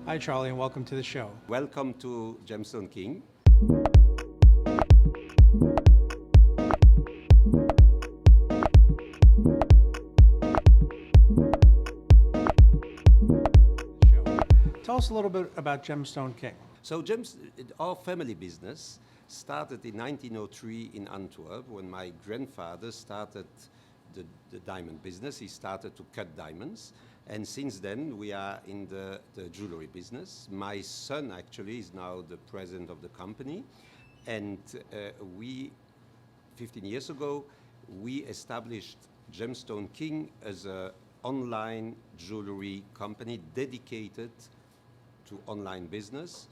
Hi, Charlie, and welcome to the show. Welcome to Gemstoneking. Tell us a little bit about Gemstone King. So our family business started in 1903 in Antwerp when my grandfather started the diamond business. He started to cut diamonds. And since then, we are in the jewelry business. My son actually is now the president of the company. And 15 years ago, we established Gemstone King as an online jewelry company dedicated to online business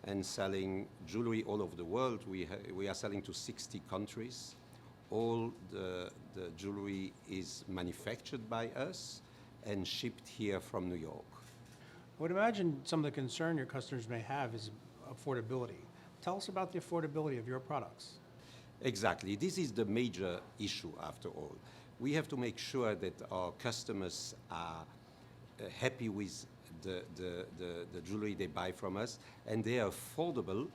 and selling jewelry all over the world. We are selling to 60 countries. All the jewelry is manufactured by us and shipped here from New York. I would imagine some of the concern your customers may have is affordability. Tell us about the affordability of your products. Exactly. This is the major issue after all. We have to make sure that our customers are happy with the jewelry they buy from us and they are affordable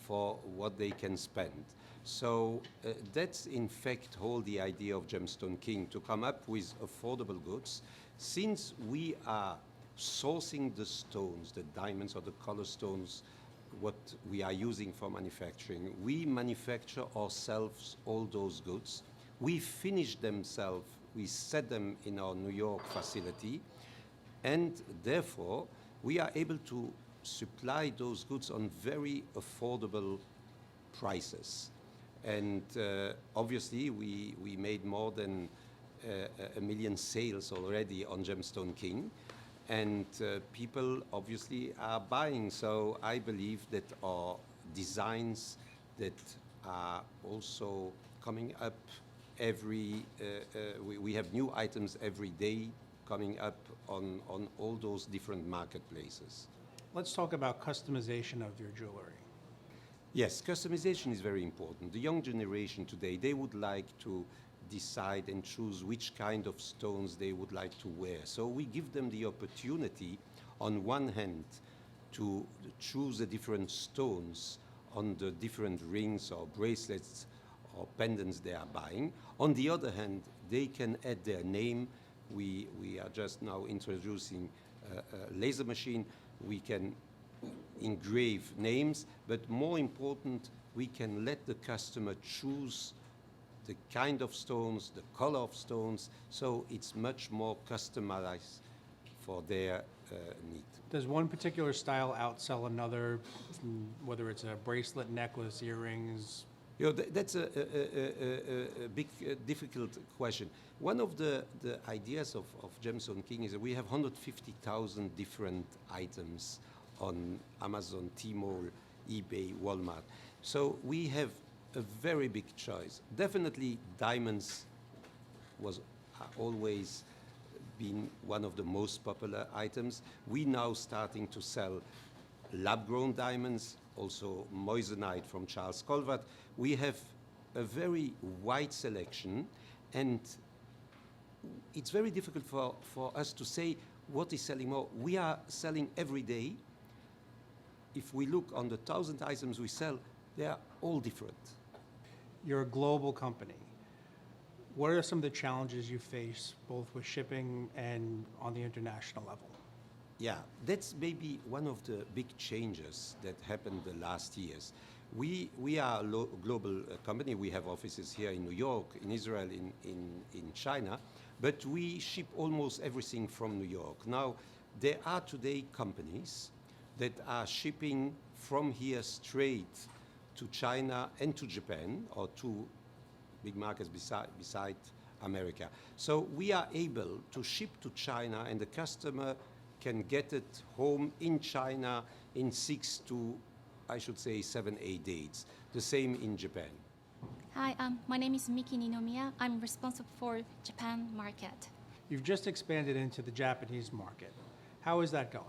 for what they can spend. So that's in fact whole the idea of Gemstone King, to come up with affordable goods. Since we are sourcing the stones, the diamonds or the color stones, what we are using for manufacturing, we manufacture ourselves all those goods. We finish themselves, we set them in our New York facility, and therefore we are able to supply those goods on very affordable prices. And obviously we made more than 1 million sales already on Gemstone King, and people obviously are buying. So I believe that our designs that are also coming up we have new items every day coming up on all those different marketplaces. Let's talk about customization of your jewelry. Yes, customization is very important. The young generation today, they would like to decide and choose which kind of stones they would like to wear. So we give them the opportunity, on one hand, to choose the different stones on the different rings or bracelets or pendants they are buying. On the other hand, they can add their name. We are just now introducing a laser machine. We can engrave names, but more important, we can let the customer choose the kind of stones, the color of stones, so it's much more customized for their need. Does one particular style outsell another, whether it's a bracelet, necklace, earrings? You know, that's a big, difficult question. One of the ideas of Gemstone King is that we have 150,000 different items on Amazon, Tmall, eBay, Walmart. So we have a very big choice. Definitely diamonds was always been one of the most popular items. We now starting to sell lab-grown diamonds, also moissanite from Charles Colvard. We have a very wide selection, and it's very difficult for us to say what is selling more. We are selling every day. If we look on the 1,000 items we sell, they are all different. You're a global company. What are some of the challenges you face, both with shipping and on the international level? Yeah, that's maybe one of the big changes that happened the last years. We are a global company. We have offices here in New York, in Israel, in China, but we ship almost everything from New York. Now, there are today companies that are shipping from here straight to China and to Japan, or two big markets beside America. So we are able to ship to China, and the customer can get it home in China in 6 to, I should say, 7, 8 days. The same in Japan. Hi, my name is Miki Ninomiya. I'm responsible for Japan market. You've just expanded into the Japanese market. How is that going?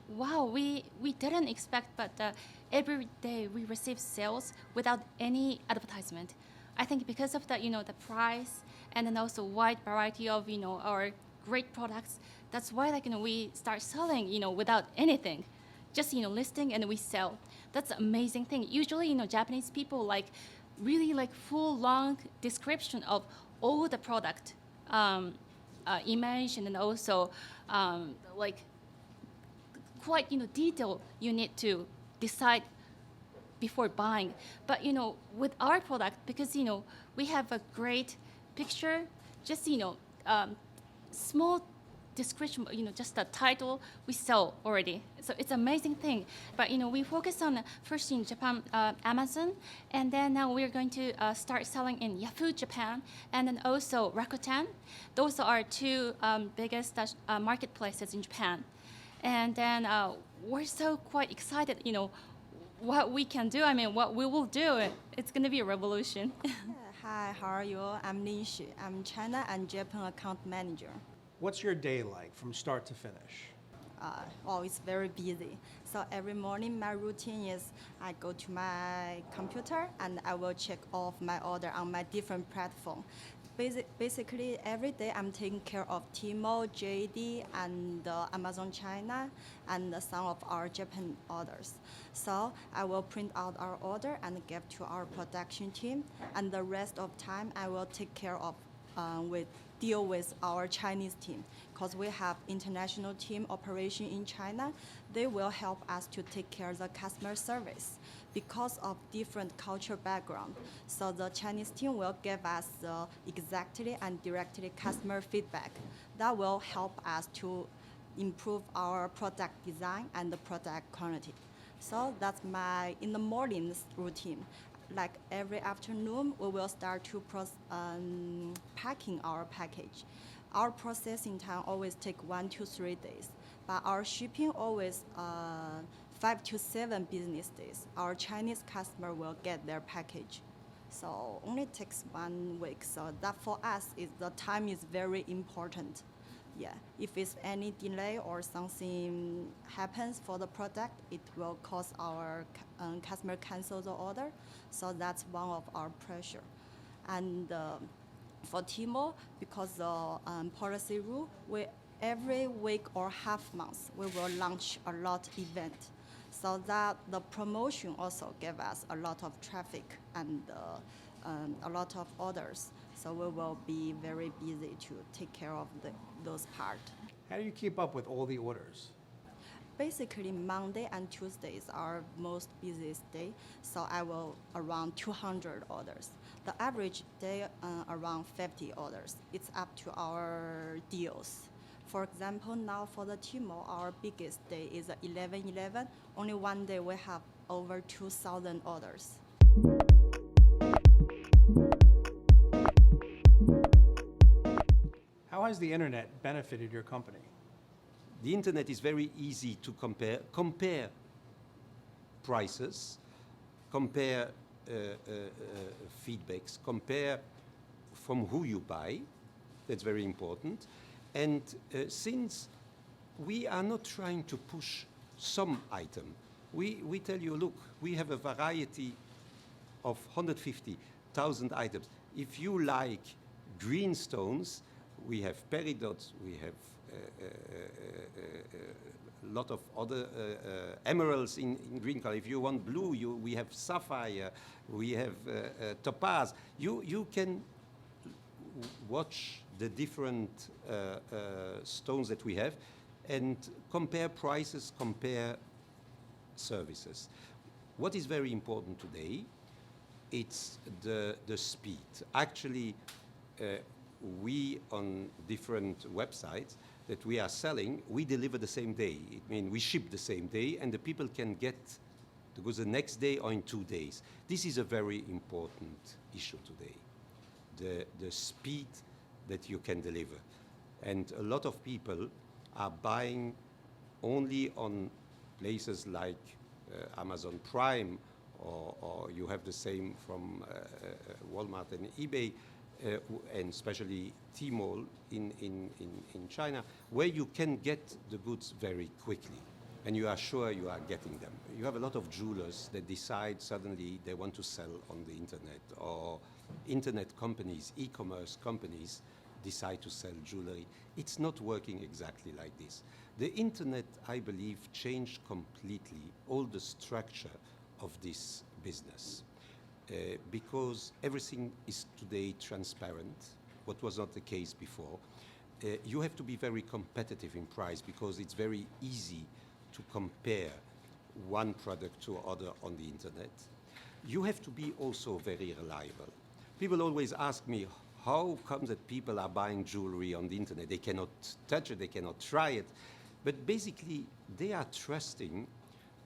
Wow, we didn't expect, but every day we receive sales without any advertisement. I think because of the the price and then also wide variety of our great products, that's why we start selling without anything. just listing and we sell. That's an amazing thing. Usually, Japanese people like really like full long description of all the product image, and then also like quite detail you need to decide before buying. But with our product, because we have a great picture, just small description, just the title, we sell already. So it's amazing thing. But we focus on first in Japan, Amazon, and then now we're going to start selling in Yahoo Japan, and then also Rakuten. Those are two biggest marketplaces in Japan. And then we're so quite excited, what we can do. I mean, what we will do. It's going to be a revolution. Hi, how are you? I'm Lin Xu. I'm China and Japan account manager. What's your day like from start to finish? It's very busy. So every morning my routine is I go to my computer and I will check off my order on my different platform. Basically, every day I'm taking care of Tmall, JD, and Amazon China, and some of our Japan orders. So I will print out our order and give to our production team, and the rest of time I will take care of deal with our Chinese team, because we have international team operation in China. They will help us to take care of the customer service because of different cultural background. So the Chinese team will give us exactly and directly customer feedback. That will help us to improve our product design and the product quality. So that's my in the mornings routine. Like every afternoon, we will start to packing our package. Our processing time always take 1 to 3 days, but our shipping always 5 to 7 business days. Our Chinese customer will get their package. So only takes 1 week. So that for us is the time is very important. Yeah, if it's any delay or something happens for the product, it will cause our customer cancel the order. So that's one of our pressure. And for Tmall, because the policy rule, every week or half month, we will launch a lot event. So that the promotion also give us a lot of traffic and a lot of orders. So we will be very busy to take care of those part. How do you keep up with all the orders? Basically, Monday and Tuesdays are most busiest day, so I will around 200 orders. The average day around 50 orders. It's up to our deals. For example, now for the Tmall, our biggest day is 11/11. Only one day we have over 2,000 orders. How has the internet benefited your company? The internet is very easy to compare prices, compare feedbacks, compare from who you buy. That's very important. And since we are not trying to push some item, we tell you, look, we have a variety of 150,000 items. If you like green stones, we have peridots, we have a lot of other emeralds in green color. If you want blue, we have sapphire, we have topaz. You can watch the different stones that we have and compare prices, compare services. What is very important today, it's the speed. Actually, we on different websites that we are selling, we deliver the same day. It means we ship the same day, and the people can get the goods the next day or in 2 days. This is a very important issue today, the speed that you can deliver. And a lot of people are buying only on places like Amazon Prime, or you have the same from Walmart and eBay, and especially Tmall in China, where you can get the goods very quickly, and you are sure you are getting them. You have a lot of jewelers that decide suddenly they want to sell on the internet, or internet companies, e-commerce companies, decide to sell jewelry. It's not working exactly like this. The internet, I believe, changed completely all the structure of this business because everything is today transparent, what was not the case before. You have to be very competitive in price because it's very easy to compare one product to other on the internet. You have to be also very reliable. People always ask me, how come that people are buying jewelry on the internet? They cannot touch it, they cannot try it. But basically, they are trusting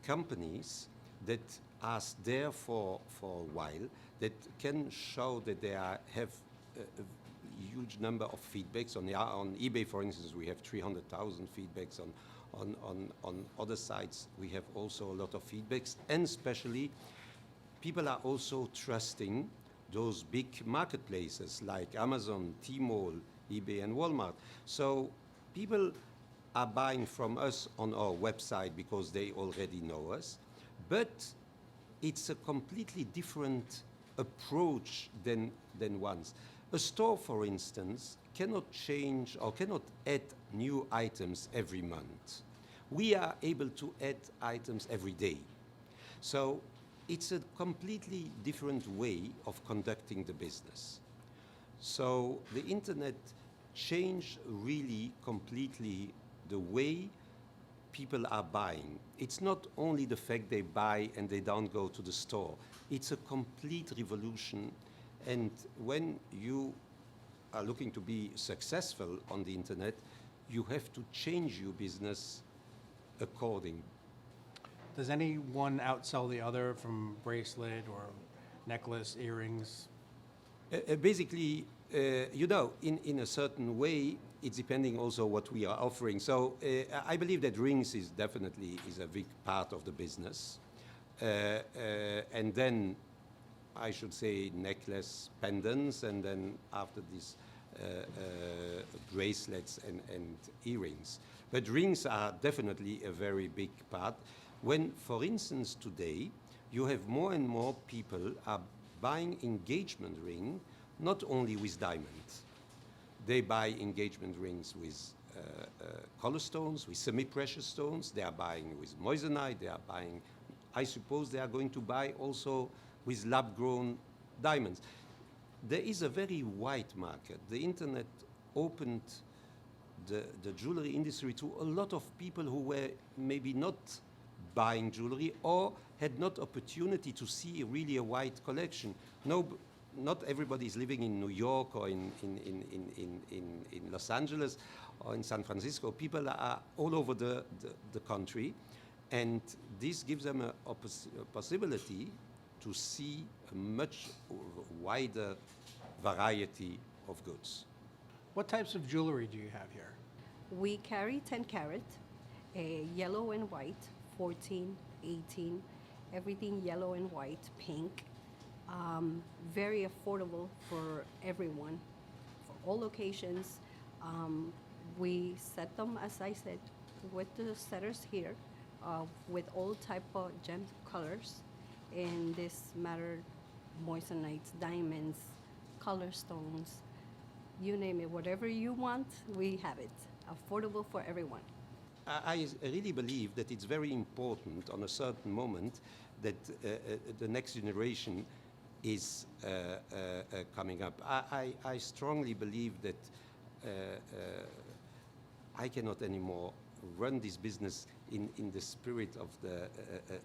companies that are there for a while, that can show that they have a huge number of feedbacks. On eBay, for instance, we have 300,000 feedbacks. On other sites, we have also a lot of feedbacks. And especially, people are also trusting those big marketplaces like Amazon, Tmall, eBay, and Walmart. So people are buying from us on our website because they already know us. But it's a completely different approach than once. A store, for instance, cannot change or cannot add new items every month. We are able to add items every day. So it's a completely different way of conducting the business. So the internet changed really completely the way people are buying. It's not only the fact they buy and they don't go to the store. It's a complete revolution. And when you are looking to be successful on the internet, you have to change your business according. Does anyone outsell the other from bracelet or necklace, earrings? Basically, in a certain way, it's depending also what we are offering. So I believe that rings is definitely a big part of the business. And then I should say necklace, pendants, and then after this, bracelets and earrings. But rings are definitely a very big part. When, for instance, today, you have more and more people are buying engagement ring, not only with diamonds. They buy engagement rings with color stones, with semi-precious stones. They are buying with moissanite. They are buying, I suppose they are going to buy also with lab-grown diamonds. There is a very wide market. The internet opened the jewelry industry to a lot of people who were maybe not buying jewelry or had not opportunity to see really a wide collection. No, not everybody is living in New York or in Los Angeles or in San Francisco. People are all over the country, and this gives them a possibility to see a much wider variety of goods. What types of jewelry do you have here? We carry 10 carat, yellow and white, 14, 18, everything yellow and white, pink. Very affordable for everyone, for all occasions. We set them, as I said, with the setters here, with all type of gem colors. In this matter, moissanites, diamonds, color stones, you name it. Whatever you want, we have it. Affordable for everyone. I really believe that it's very important on a certain moment that the next generation is coming up. I strongly believe that I cannot anymore run this business in the spirit of the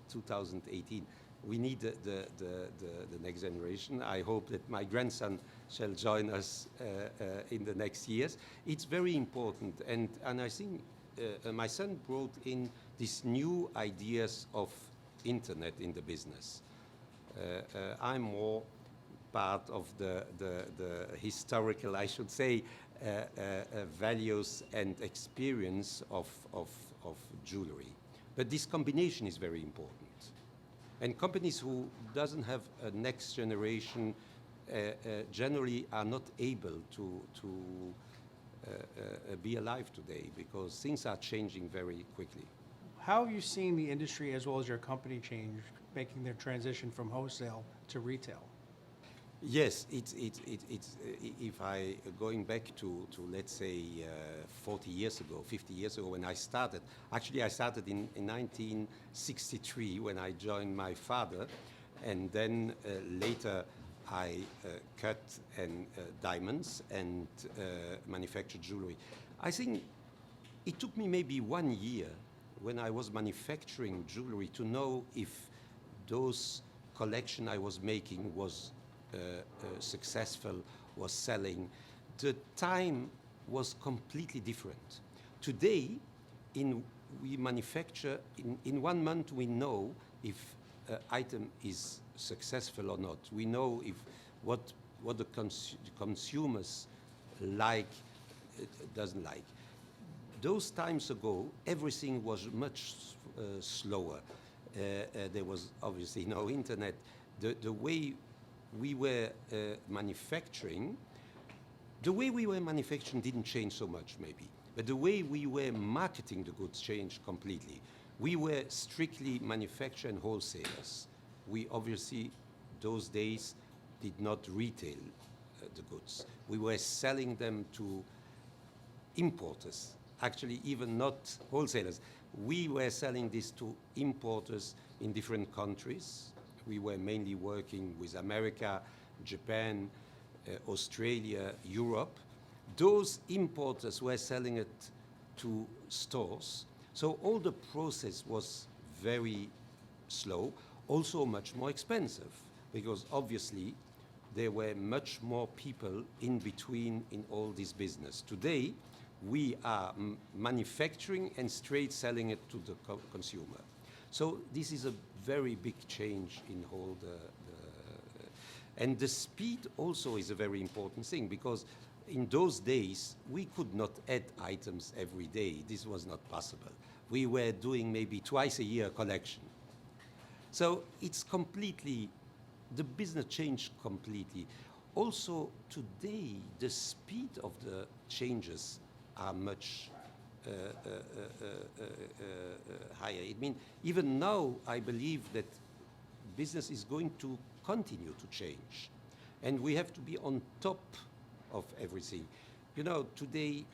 2018. We need the next generation. I hope that my grandson shall join us in the next years. It's very important, and I think my son brought in these new ideas of internet in the business. I'm more part of the historical, I should say, values and experience of jewelry. But this combination is very important. And companies who doesn't have a next generation generally are not able to be alive today because things are changing very quickly. How have you seen the industry as well as your company change, making their transition from wholesale to retail? Yes, if I, going back to let's say 40 years ago, 50 years ago when I started, actually I started in 1963 when I joined my father, and then later I cut and diamonds and manufactured jewelry. I think it took me maybe 1 year when I was manufacturing jewelry to know if those collection I was making was successful, was selling. The time was completely different. Today, we manufacture, in 1 month we know if an item is successful or not. We know if what the consumers like, doesn't like. Those times ago, everything was much slower. There was obviously no internet. The way we were manufacturing, didn't change so much maybe, but the way we were marketing the goods changed completely. We were strictly manufacturer and wholesalers. We obviously, those days, did not retail the goods. We were selling them to importers, actually even not wholesalers. We were selling this to importers in different countries. We were mainly working with America, Japan, Australia, Europe. Those importers were selling it to stores. So all the process was very slow, also much more expensive, because obviously there were much more people in between in all this business. Today, we are manufacturing and straight selling it to the consumer. So this is a very big change in all and the speed also is a very important thing, because in those days we could not add items every day. This was not possible. We were doing maybe twice a year collection. So it's completely, the business changed completely. Also today, the speed of the changes are much higher. I mean, even now, I believe that business is going to continue to change, and we have to be on top of everything. You know, today,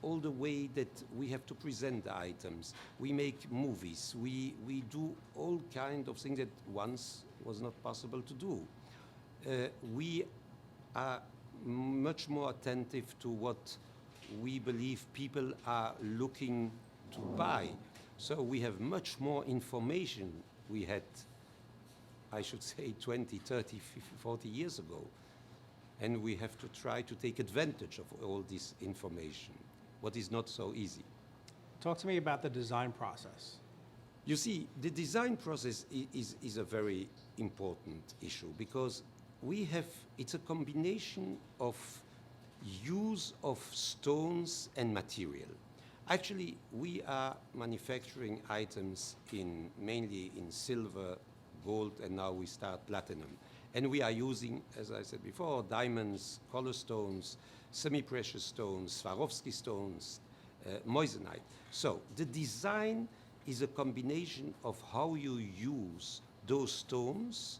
all the way that we have to present the items, we make movies, we do all kind of things that once was not possible to do. We are much more attentive to what we believe people are looking to buy. So we have much more information we had, I should say, 20, 30, 50, 40 years ago. And we have to try to take advantage of all this information, what is not so easy. Talk to me about the design process. You see, the design process is a very important issue, because it's a combination of use of stones and material. Actually, we are manufacturing items mainly in silver, gold, and now we start platinum. And we are using, as I said before, diamonds, color stones, semi-precious stones, Swarovski stones, moissanite. So the design is a combination of how you use those stones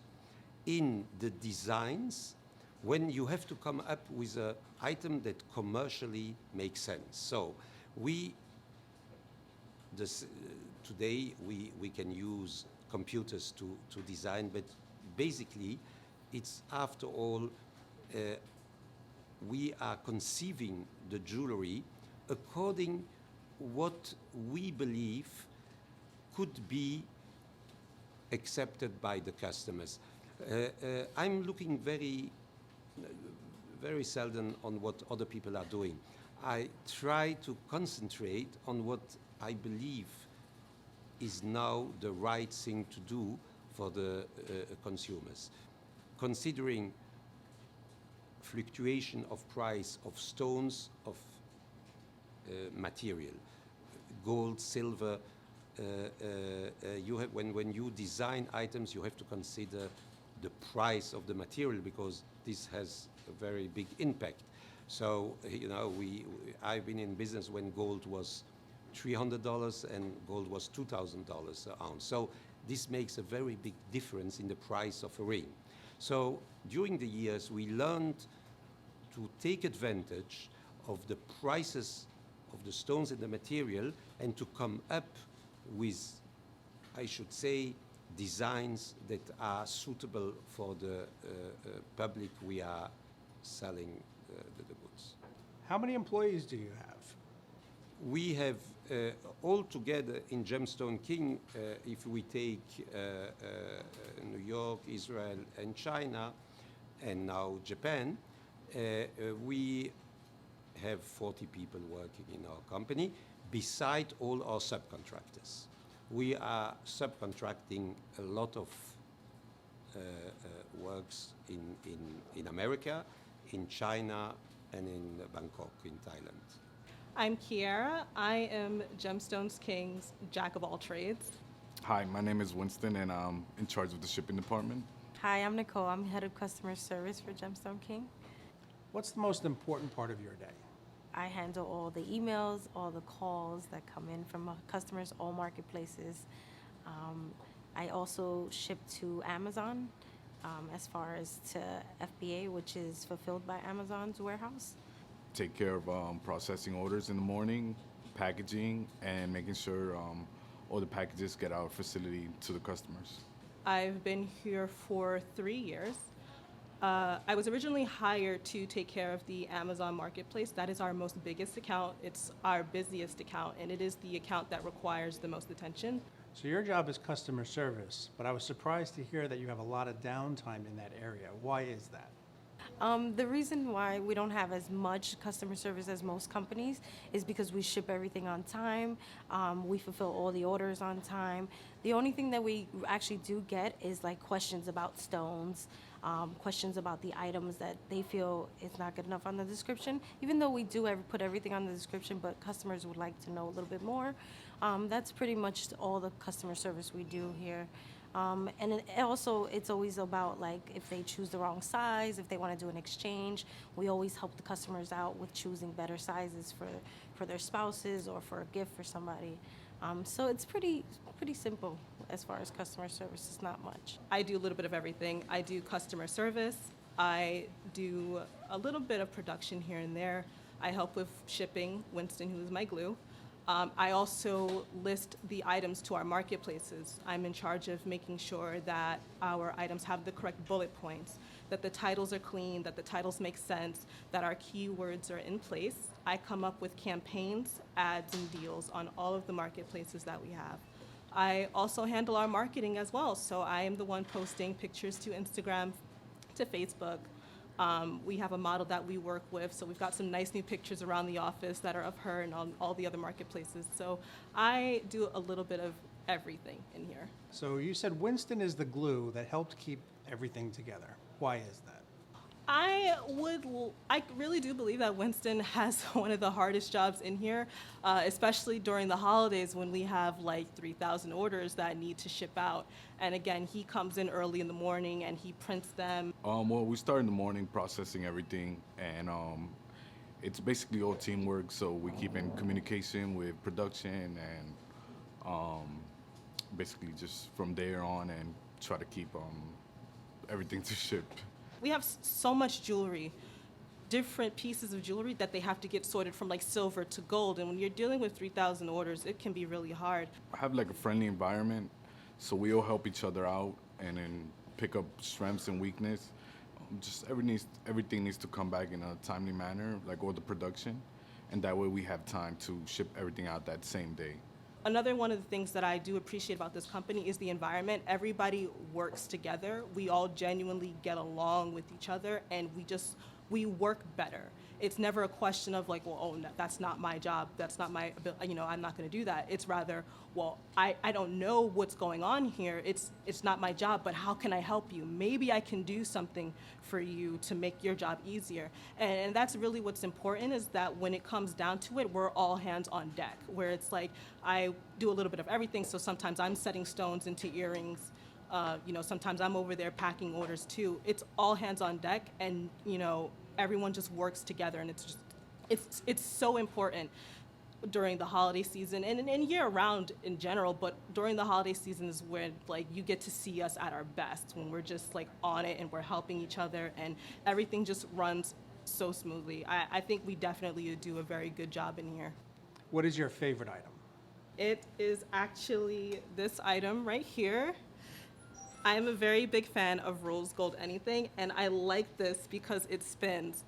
in the designs when you have to come up with an item that commercially makes sense. So today we can use computers to design, but basically it's, after all, we are conceiving the jewelry according what we believe could be accepted by the customers. I'm looking very seldom on what other people are doing. I try to concentrate on what I believe is now the right thing to do for the consumers. Considering fluctuation of price of stones, of material, gold, silver, when you design items, you have to consider the price of the material, because this has a very big impact. So, you know, I've been in business when gold was $300 and gold was $2,000 an ounce. So this makes a very big difference in the price of a ring. So during the years, we learned to take advantage of the prices of the stones and the material and to come up with, I should say, designs that are suitable for the public we are selling the goods. How many employees do you have? We have all together in Gemstoneking, if we take New York, Israel, and China, and now Japan, we have 40 people working in our company, beside all our subcontractors. We are subcontracting a lot of works in America, in China, and in Bangkok, in Thailand. I'm Kiara. I am Gemstones King's jack of all trades. Hi, my name is Winston, and I'm in charge of the shipping department. Hi, I'm Nicole. I'm head of customer service for Gemstone King. What's the most important part of your day? I handle all the emails, all the calls that come in from customers, all marketplaces. I also ship to Amazon as far as to FBA, which is fulfilled by Amazon's warehouse. Take care of processing orders in the morning, packaging, and making sure all the packages get our facility to the customers. I've been here for 3 years. I was originally hired to take care of the Amazon marketplace. That is our most biggest account. It's our busiest account, and it is the account that requires the most attention. So your job is customer service, but I was surprised to hear that you have a lot of downtime in that area. Why is that? The reason why we don't have as much customer service as most companies is because we ship everything on time. We fulfill all the orders on time. The only thing that we actually do get is like questions about stones, questions about the items that they feel is not good enough on the description. Even though we do put everything on the description, but customers would like to know a little bit more. That's pretty much all the customer service we do here. And it's always about like if they choose the wrong size, if they want to do an exchange, we always help the customers out with choosing better sizes for their spouses or for a gift for somebody. So it's pretty simple as far as customer service. It's not much. I do a little bit of everything. I do customer service. I do a little bit of production here and there. I help with shipping, Winston, who is my glue. I also list the items to our marketplaces. I'm in charge of making sure that our items have the correct bullet points, that the titles are clean, that the titles make sense, that our keywords are in place. I come up with campaigns, ads, and deals on all of the marketplaces that we have. I also handle our marketing as well, so I am the one posting pictures to Instagram, to Facebook. We have a model that we work with, so we've got some nice new pictures around the office that are of her and on all the other marketplaces. So I do a little bit of everything in here. So you said Winston is the glue that helped keep everything together. Why is that? I really do believe that Winston has one of the hardest jobs in here, especially during the holidays when we have like 3,000 orders that need to ship out. And again, he comes in early in the morning and he prints them. Well, we start in the morning processing everything, and it's basically all teamwork. So we keep in communication with production, and basically just from there on, and try to keep everything to ship. We have so much jewelry, different pieces of jewelry that they have to get sorted from like silver to gold. And when you're dealing with 3,000 orders, it can be really hard. I have like a friendly environment, so we all help each other out and then pick up strengths and weakness. Just everything needs to come back in a timely manner, like all the production, and that way we have time to ship everything out that same day. Another one of the things that I do appreciate about this company is the environment. Everybody works together. We all genuinely get along with each other, and we work better. It's never a question of like, well, oh, no, that's not my job. That's not my, I'm not going to do that. It's rather, well, I don't know what's going on here. It's not my job, but how can I help you? Maybe I can do something for you to make your job easier. And that's really what's important, is that when it comes down to it, we're all hands on deck, where it's like I do a little bit of everything. So sometimes I'm setting stones into earrings. Sometimes I'm over there packing orders too. It's all hands on deck, and everyone just works together, and it's so important. during the holiday season and year round in general, but during the holiday season is when like you get to see us at our best, when we're just like on it and we're helping each other and everything just runs so smoothly. I think we definitely do a very good job in here. What is your favorite item? It is actually this item right here. I am a very big fan of rose gold anything, and I like this because it spins.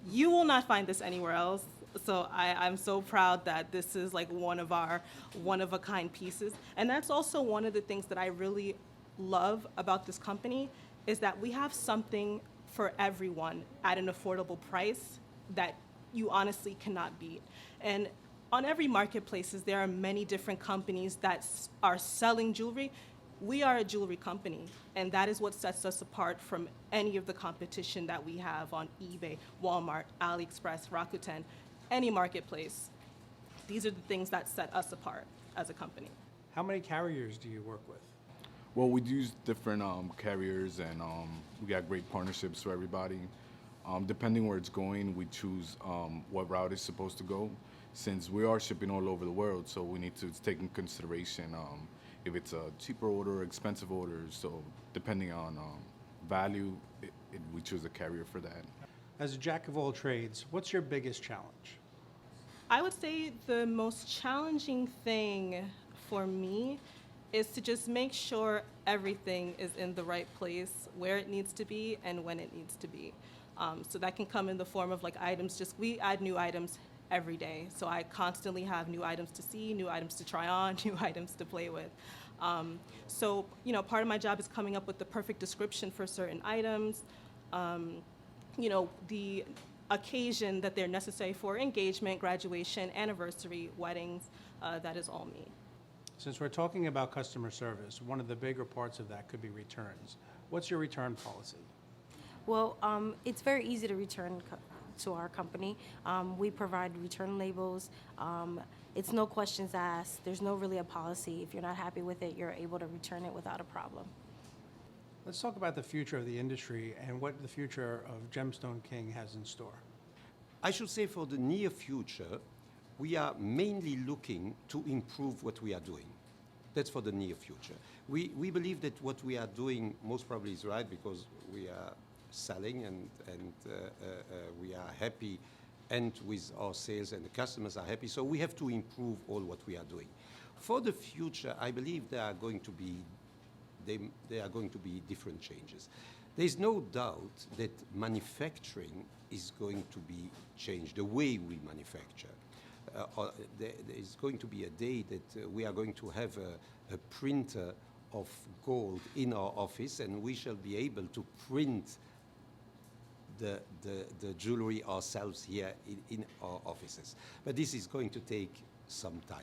You will not find this anywhere else. So I'm so proud that this is like one of our one-of-a-kind pieces. And that's also one of the things that I really love about this company is that we have something for everyone at an affordable price that you honestly cannot beat. And on every marketplaces, there are many different companies that are selling jewelry. We are a jewelry company, and that is what sets us apart from any of the competition that we have on eBay, Walmart, AliExpress, Rakuten, any marketplace. These are the things that set us apart as a company. How many carriers do you work with? Well, we use different carriers, and we got great partnerships for everybody. Depending where it's going, we choose what route it's supposed to go. Since we are shipping all over the world, so we need to take in consideration if it's a cheaper order, expensive order. So depending on value, we choose a carrier for that. As a jack of all trades, what's your biggest challenge? I would say the most challenging thing for me is to just make sure everything is in the right place, where it needs to be and when it needs to be. So that can come in the form of like items, we add new items every day. So I constantly have new items to see, new items to try on, new items to play with. So, part of my job is coming up with the perfect description for certain items, the occasion that they're necessary for, engagement, graduation, anniversary, weddings, that is all me. Since we're talking about customer service, one of the bigger parts of that could be returns. What's your return policy? Well, it's very easy to return to our company. We provide return labels. It's no questions asked. There's no really a policy. If you're not happy with it, you're able to return it without a problem. Let's talk about the future of the industry and what the future of gemstoneking has in store. I should say for the near future, we are mainly looking to improve what we are doing. That's for the near future. We believe that what we are doing most probably is right because we are selling and we are happy and with our sales and the customers are happy. So we have to improve all what we are doing. For the future, I believe there are going to be different changes. There's no doubt that manufacturing is going to be changed, the way we manufacture. There is going to be a day that we are going to have a printer of gold in our office, and we shall be able to print the jewelry ourselves here in our offices. But this is going to take some time.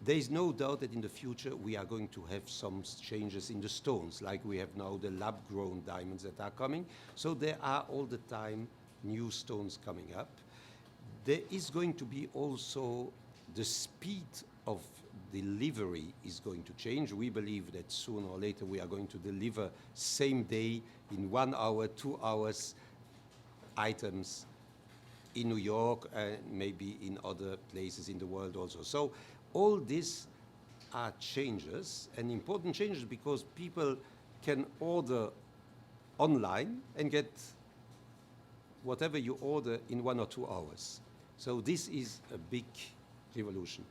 There is no doubt that in the future we are going to have some changes in the stones, like we have now the lab-grown diamonds that are coming. So there are all the time new stones coming up. There is going to be also the speed of delivery is going to change. We believe that sooner or later we are going to deliver same day in 1 hour, 2 hours items in New York and maybe in other places in the world also. So all these are changes, and important changes because people can order online and get whatever you order in 1 or 2 hours. So this is a big revolution.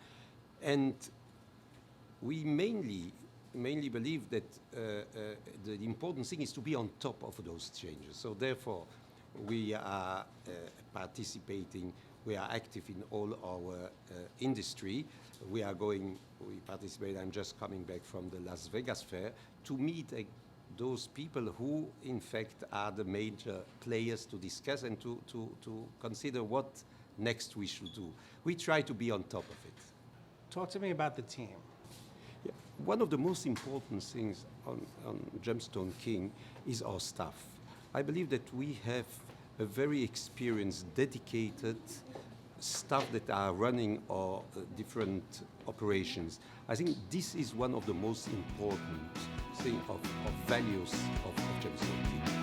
And we mainly believe that the important thing is to be on top of those changes. So therefore, we are participating, we are active in all our industry. We participate, I'm just coming back from the Las Vegas fair, to meet those people who, in fact, are the major players to discuss and to consider what next we should do. We try to be on top of it. Talk to me about the team. Yeah. One of the most important things on gemstoneking is our staff. I believe that we have a very experienced, dedicated staff that are running our different operations. I think this is one of the most important things of values of gemstoneking.